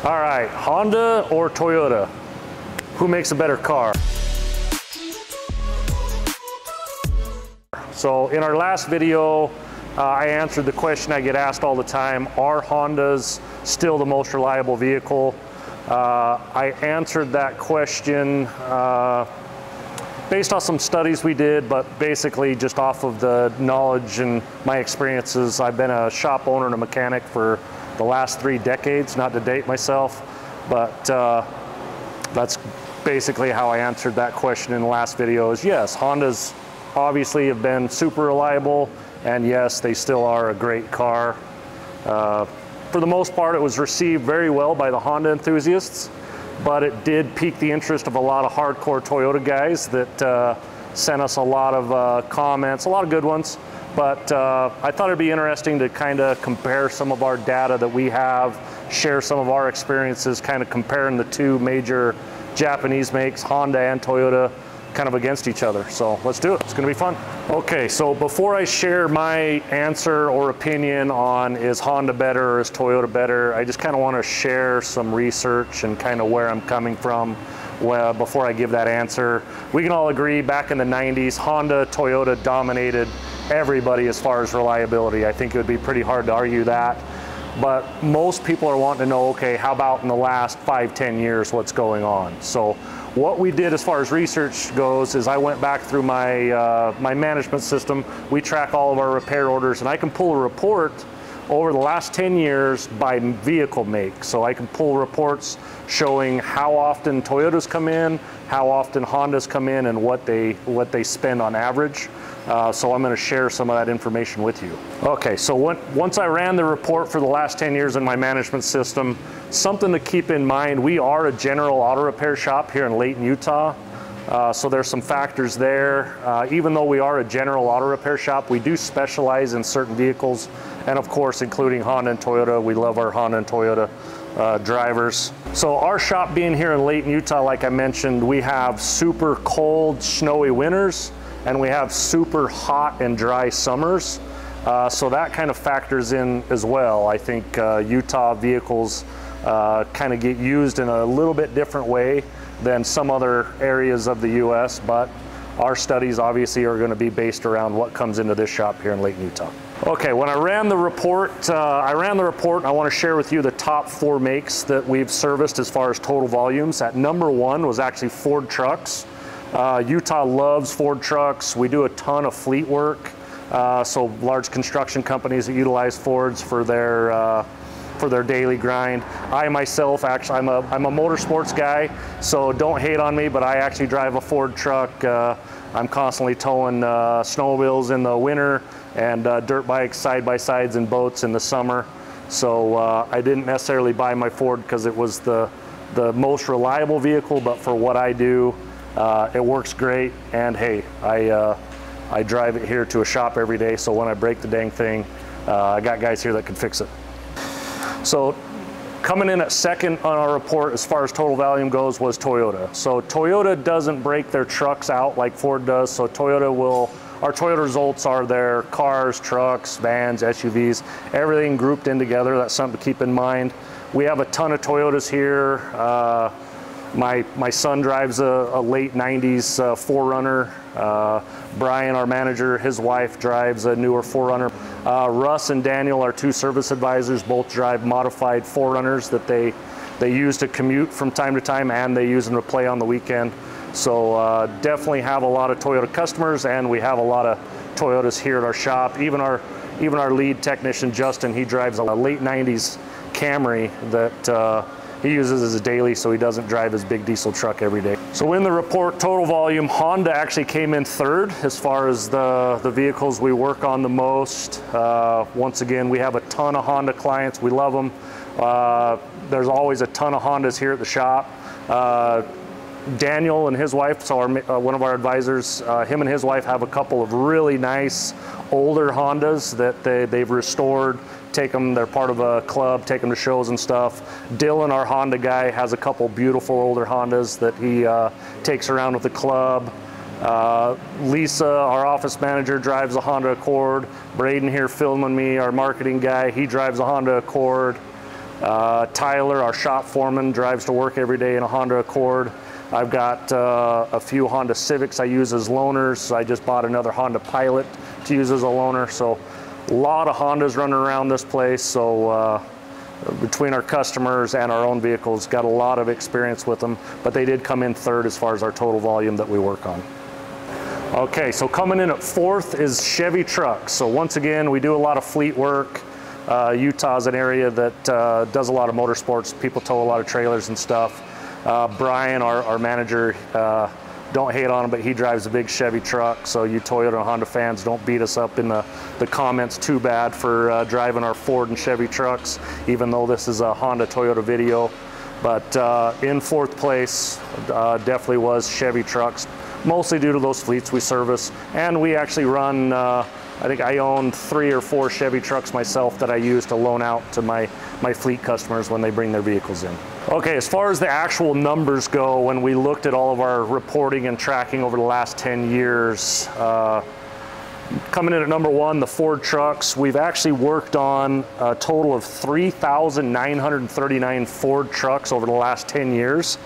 All right, Honda or Toyota? Who makes a better car? So in our last video, I answered the question I get asked all the time, are Hondas still the most reliable vehicle? I answered that question based on some studies we did, but basically just off of the knowledge and my experiences. I've been a shop owner and a mechanic for the last 3 decades, not to date myself, but that's basically how I answered that question in the last video. Is yes, Hondas obviously have been super reliable, and yes, they still are a great car. For the most part, it was received very well by the Honda enthusiasts, but it did pique the interest of a lot of hardcore Toyota guys that sent us a lot of comments, a lot of good ones. But I thought it'd be interesting to kind of compare some of our data that we have, share some of our experiences, kind of comparing the 2 major Japanese makes, Honda and Toyota, kind of against each other. So let's do it, it's gonna be fun. Okay, so before I share my answer or opinion on is Honda better or is Toyota better, I just kind of want to share some research and kind of where I'm coming from before I give that answer. We can all agree back in the 90s, Honda, Toyota dominated everybody as far as reliability. I think it would be pretty hard to argue that. But most people are wanting to know, okay, how about in the last 5-10 years, what's going on? So what we did as far as research goes is I went back through my, my management system. We track all of our repair orders, and I can pull a report over the last 10 years by vehicle make. So I can pull reports showing how often Toyotas come in, how often Hondas come in, and what they spend on average. So I'm going to share some of that information with you. Okay, so once I ran the report for the last 10 years in my management system, something to keep in mind, we are a general auto repair shop here in Layton, Utah. So there's some factors there. Even though we are a general auto repair shop, we do specialize in certain vehicles, and of course including Honda and Toyota. We love our Honda and Toyota drivers. So our shop being here in Layton, Utah, like I mentioned, we have super cold, snowy winters, and we have super hot and dry summers. So that kind of factors in as well. I think Utah vehicles kind of get used in a little bit different way than some other areas of the US, but our studies obviously are going to be based around what comes into this shop here in Layton, Utah. Okay, when I ran the report, and I want to share with you the top 4 makes that we've serviced as far as total volumes. At number 1 was actually Ford trucks. Utah loves Ford trucks. We do a ton of fleet work, so large construction companies that utilize Fords for their daily grind. I myself, actually, I'm a motorsports guy, so don't hate on me, but I actually drive a Ford truck. I'm constantly towing snowmobiles in the winter and dirt bikes, side-by-sides, and boats in the summer. So I didn't necessarily buy my Ford because it was the most reliable vehicle, but for what I do, it works great. And hey, I drive it here to a shop every day, so when I break the dang thing, I got guys here that can fix it. So coming in at second on our report as far as total volume goes was Toyota. So Toyota doesn't break their trucks out like Ford does. So our Toyota results are their cars, trucks, vans, SUVs, everything grouped in together. That's something to keep in mind. We have a ton of Toyotas here. My son drives a late 90s 4Runner. Brian, our manager, his wife drives a newer 4Runner. Russ and Daniel, our 2 service advisors, both drive modified 4Runners that they use to commute from time to time, and they use them to play on the weekend. So definitely have a lot of Toyota customers, and we have a lot of Toyotas here at our shop. Even our lead technician, Justin, he drives a late 90s Camry that he uses as a daily, so he doesn't drive his big diesel truck every day. So in the report, total volume, Honda actually came in 3rd as far as the vehicles we work on the most. Once again, we have a ton of Honda clients. We love them. There's always a ton of Hondas here at the shop. Daniel and his wife, so one of our advisors, him and his wife have a couple of really nice older Hondas that they've restored. Take them, they're part of a club, take them to shows and stuff. Dylan, our Honda guy, has a couple beautiful older Hondas that he takes around with the club. Lisa, our office manager, drives a Honda Accord. Braden here filming me, our marketing guy, he drives a Honda Accord. Tyler, our shop foreman, drives to work every day in a Honda Accord. I've got a few Honda Civics I use as loaners. I just bought another Honda Pilot to use as a loaner. So a lot of Hondas running around this place. So between our customers and our own vehicles, got a lot of experience with them, but they did come in third as far as our total volume that we work on. Okay, so coming in at fourth is Chevy trucks. So once again, we do a lot of fleet work. Utah is an area that does a lot of motorsports. People tow a lot of trailers and stuff. Brian, our manager, don't hate on him, but he drives a big Chevy truck. So you Toyota and Honda fans, don't beat us up in the comments too bad for driving our Ford and Chevy trucks, even though this is a Honda Toyota video. But in fourth place definitely was Chevy trucks, mostly due to those fleets we service. And we actually run, I think I own 3 or 4 Chevy trucks myself that I use to loan out to my fleet customers when they bring their vehicles in. Okay, as far as the actual numbers go, when we looked at all of our reporting and tracking over the last 10 years, coming in at number 1, the Ford trucks, we've actually worked on a total of 3,939 Ford trucks over the last 10 years.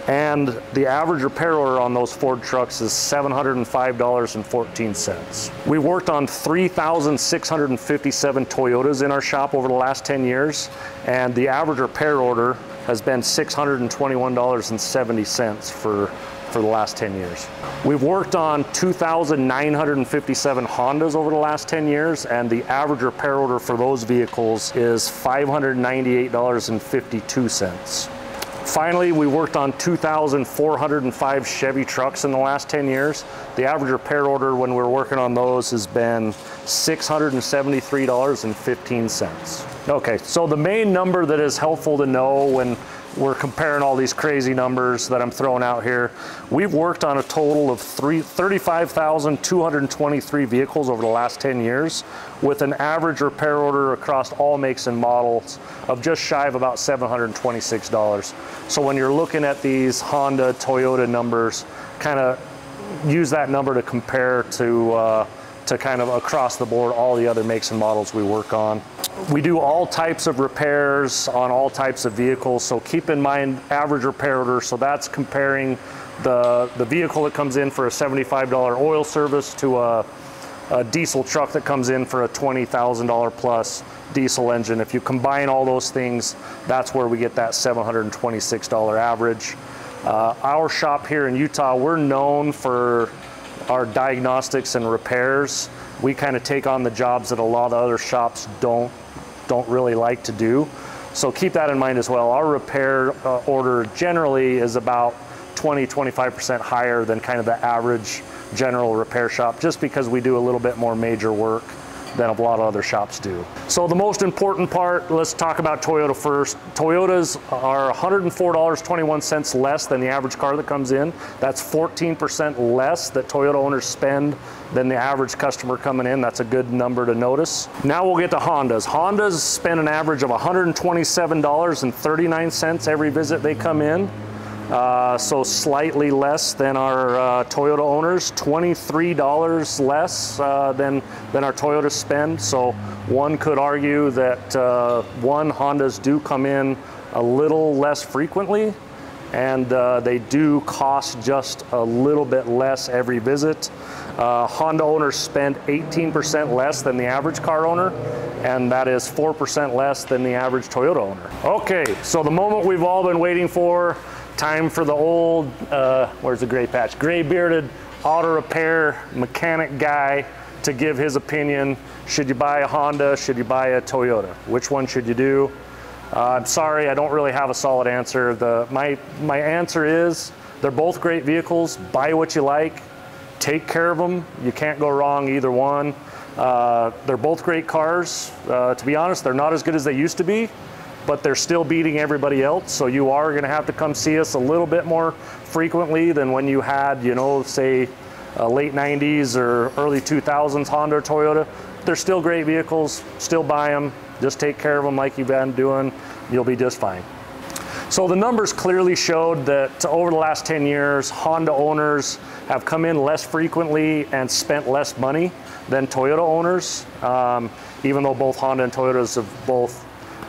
And the average repair order on those Ford trucks is $705.14. We've worked on 3,657 Toyotas in our shop over the last 10 years, and the average repair order has been $621.70 for the last 10 years. We've worked on 2,957 Hondas over the last 10 years, and the average repair order for those vehicles is $598.52. Finally, we worked on 2,405 Chevy trucks in the last 10 years. The average repair order when we're working on those has been $673.15. Okay, so the main number that is helpful to know when we're comparing all these crazy numbers that I'm throwing out here, we've worked on a total of 35,223 vehicles over the last 10 years with an average repair order across all makes and models of just shy of about $726. So when you're looking at these Honda, Toyota numbers, kind of use that number to compare to kind of across the board all the other makes and models we work on. We do all types of repairs on all types of vehicles, so keep in mind average repair order. So that's comparing the vehicle that comes in for a $75 oil service to a diesel truck that comes in for a $20,000 plus diesel engine. If you combine all those things, that's where we get that $726 average. Our shop here in Utah, we're known for our diagnostics and repairs. We kind of take on the jobs that a lot of other shops don't really like to do. So keep that in mind as well. Our repair order generally is about 20-25% higher than kind of the average general repair shop, just because we do a little bit more major work than a lot of other shops do. So the most important part, let's talk about Toyota first. Toyotas are $104.21 less than the average car that comes in. That's 14% less that Toyota owners spend than the average customer coming in. That's a good number to notice. Now we'll get to Hondas. Hondas spend an average of $127.39 every visit they come in. So slightly less than our Toyota owners, $23 less than our Toyota spend. So one could argue that Hondas do come in a little less frequently, and they do cost just a little bit less every visit. Honda owners spend 18% less than the average car owner, and that is 4% less than the average Toyota owner. Okay, so the moment we've all been waiting for, time for the old, where's the gray patch? Gray bearded auto repair mechanic guy to give his opinion. Should you buy a Honda? Should you buy a Toyota? Which one should you do? I'm sorry, I don't really have a solid answer. My answer is they're both great vehicles. Buy what you like. Take care of them. You can't go wrong either one. They're both great cars. To be honest, they're not as good as they used to be, but they're still beating everybody else. So you are going to have to come see us a little bit more frequently than when you had, you know, say late 90s or early 2000s Honda or Toyota. They're still great vehicles. Still buy them. Just take care of them like you've been doing. You'll be just fine. So the numbers clearly showed that over the last 10 years, Honda owners have come in less frequently and spent less money than Toyota owners, even though both Honda and Toyotas have both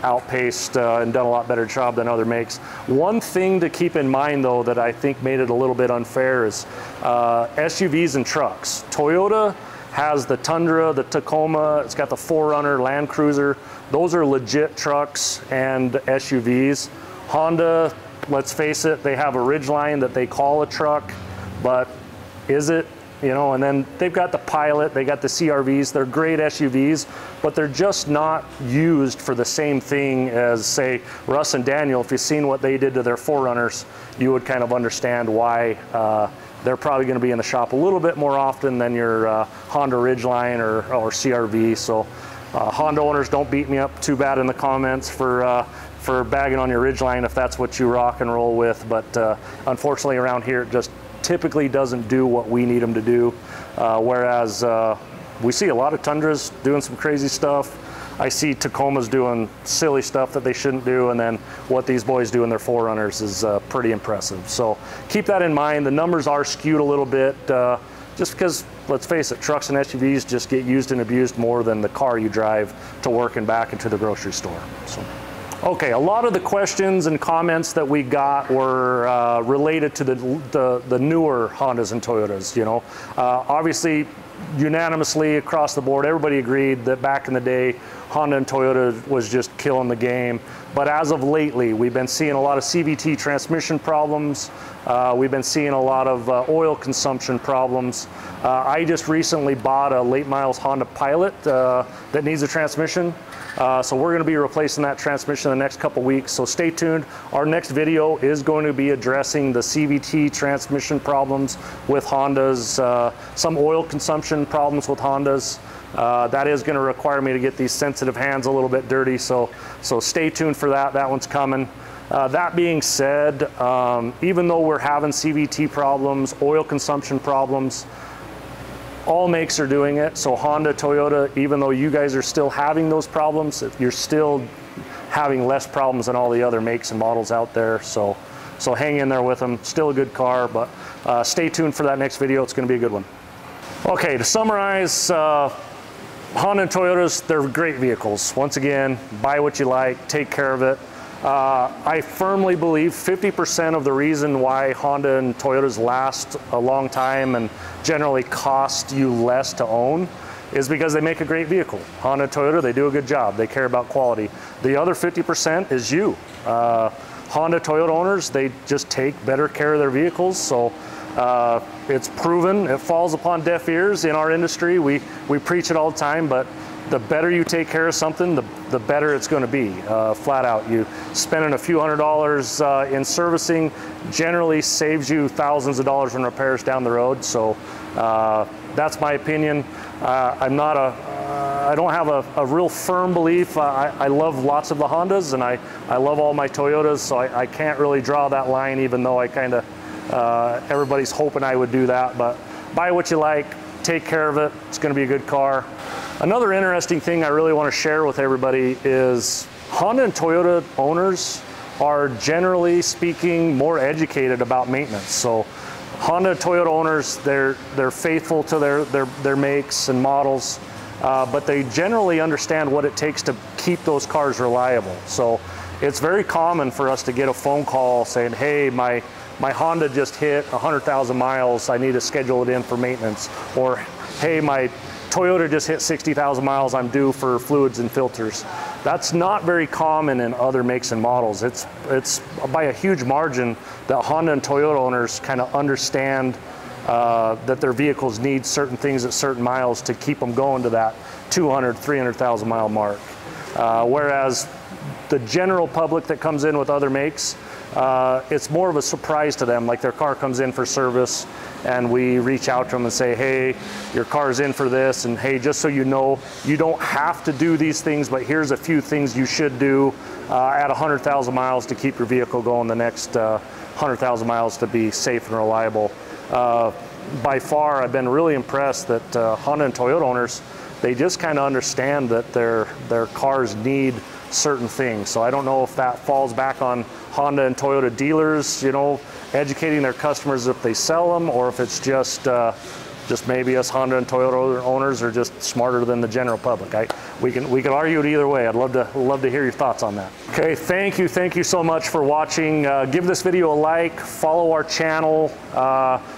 outpaced and done a lot better job than other makes. One thing to keep in mind though that I think made it a little bit unfair is SUVs and trucks. Toyota has the Tundra, the Tacoma, it's got the 4Runner, Land Cruiser. Those are legit trucks and SUVs. Honda, let's face it, they have a Ridgeline that they call a truck, but is it? You know, and then they've got the Pilot, they got the CRVs, they're great SUVs, but they're just not used for the same thing as, say, Russ and Daniel. If you've seen what they did to their 4Runners, you would kind of understand why they're probably going to be in the shop a little bit more often than your Honda Ridgeline or CRV. So Honda owners, don't beat me up too bad in the comments for bagging on your Ridgeline if that's what you rock and roll with, but unfortunately around here it just typically doesn't do what we need them to do, whereas we see a lot of Tundras doing some crazy stuff. I see Tacomas doing silly stuff that they shouldn't do, and then what these boys do in their 4Runners is pretty impressive. So keep that in mind. The numbers are skewed a little bit just because, let's face it, trucks and SUVs just get used and abused more than the car you drive to work and back into the grocery store. So. Okay, a lot of the questions and comments that we got were related to the newer Hondas and Toyotas. You know, obviously, unanimously across the board, everybody agreed that back in the day, Honda and Toyota was just killing the game. But as of lately, we've been seeing a lot of CVT transmission problems. We've been seeing a lot of oil consumption problems. I just recently bought a late miles Honda Pilot that needs a transmission. So we're going to be replacing that transmission in the next couple weeks, so stay tuned. Our next video is going to be addressing the CVT transmission problems with Hondas, some oil consumption problems with Hondas. That is going to require me to get these sensitive hands a little bit dirty, so stay tuned for that. That one's coming. That being said, even though we're having CVT problems, oil consumption problems, all makes are doing it. So Honda, Toyota, even though you guys are still having those problems, you're still having less problems than all the other makes and models out there. So hang in there with them. Still a good car, but stay tuned for that next video. It's going to be a good one. Okay, to summarize, Honda and Toyotas, they're great vehicles. Once again, buy what you like, take care of it. I firmly believe 50% of the reason why Honda and Toyotas last a long time and generally cost you less to own is because they make a great vehicle. Honda and Toyota, they do a good job. They care about quality. The other 50% is you. Honda, Toyota owners, they just take better care of their vehicles. So it's proven. It falls upon deaf ears in our industry. We preach it all the time, but the better you take care of something, the better it's going to be, flat out. You spending a few $100s in servicing generally saves you thousands of dollars in repairs down the road. So that's my opinion. I don't have a real firm belief. I love lots of the Hondas and I love all my Toyotas, so I can't really draw that line, even though I kind of, everybody's hoping I would do that. But buy what you like, take care of it. It's going to be a good car. Another interesting thing I really want to share with everybody is Honda and Toyota owners are, generally speaking, more educated about maintenance. So Honda and Toyota owners, they're faithful to their makes and models, but they generally understand what it takes to keep those cars reliable. So it's very common for us to get a phone call saying, hey, my Honda just hit 100,000 miles, I need to schedule it in for maintenance. Or, hey, my Toyota just hit 60,000 miles, I'm due for fluids and filters. That's not very common in other makes and models. It's by a huge margin that Honda and Toyota owners kind of understand that their vehicles need certain things at certain miles to keep them going to that 200, 300,000 mile mark. Whereas the general public that comes in with other makes, it's more of a surprise to them. Like their car comes in for service and we reach out to them and say, hey, your car's in for this, and hey, just so you know, you don't have to do these things, but here's a few things you should do at 100,000 miles to keep your vehicle going the next 100,000 miles to be safe and reliable. By far, I've been really impressed that Honda and Toyota owners, they just kind of understand that their cars need certain things. So I don't know if that falls back on Honda and Toyota dealers, you know, educating their customers if they sell them, or if it's just just maybe us Honda and Toyota owners are just smarter than the general public. We can argue it either way. I'd love to hear your thoughts on that. Okay, thank you so much for watching. Give this video a like, follow our channel.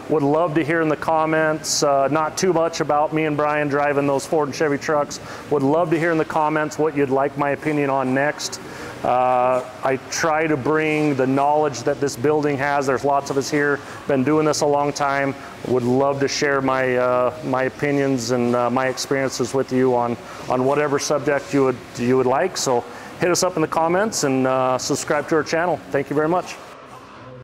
Would love to hear in the comments, not too much about me and Brian driving those Ford and Chevy trucks. Would love to hear in the comments what you'd like my opinion on next. I try to bring the knowledge that this building has. There's lots of us here, been doing this a long time. Would love to share my opinions and my experiences with you on whatever subject you would like. So hit us up in the comments and subscribe to our channel. Thank you very much.